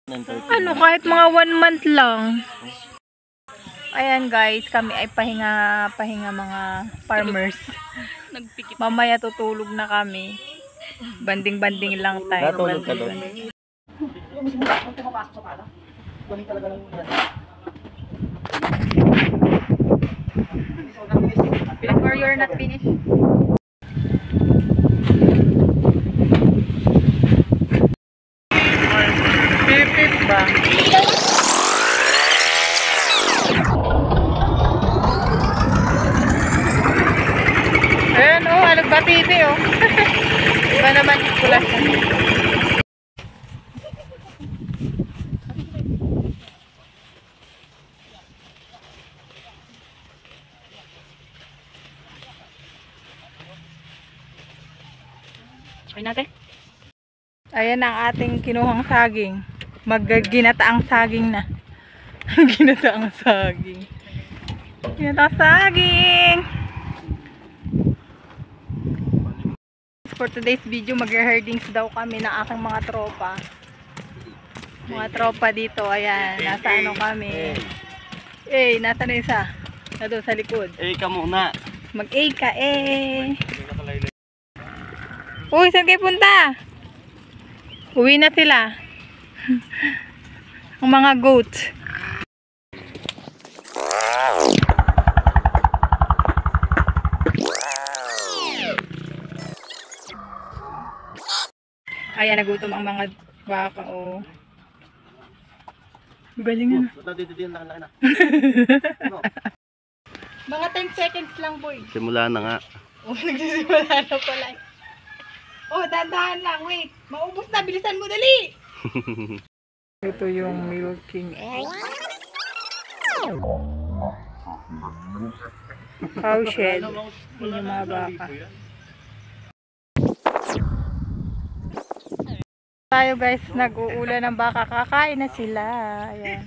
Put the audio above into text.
Ano, kahit mga 1 month lang. Ayan guys, kami ay pahinga mga farmers. Mamaya tutulog na kami. Banding-banding lang tayo. Natulog ka doon. Before you're not finished. Pip-pip ba? Ayan oh, alagbatiti oh. Iba naman kulas. Try natin. Ayan ang ating kinuhang saging. Magginataang saging na. Ginataang saging. Ginataang saging. For today's video, mag-herdings daw kami ng aking mga tropa. Mga tropa dito. Ayan, nasa ano kami. Eh, nasa na isa? Nado sa likod. Eh, ka muna. Mag-A ka eh. Uy, saan kayo punta? Uwi na sila. Ang mga goat. Ayan, nagutom ang mga baka. Oh. Galing na. Mga 10 seconds lang, boy. Simula na nga. Oh, nagsisimula na pala. Oh, dahan-dahan lang. Wait. Maubos na. Bilisan mo, dali. Ito yung milking egg. Cowshed. Yun yung mga baka. Tayo guys, nag-uulan ng baka. Kakain na sila. Ayan.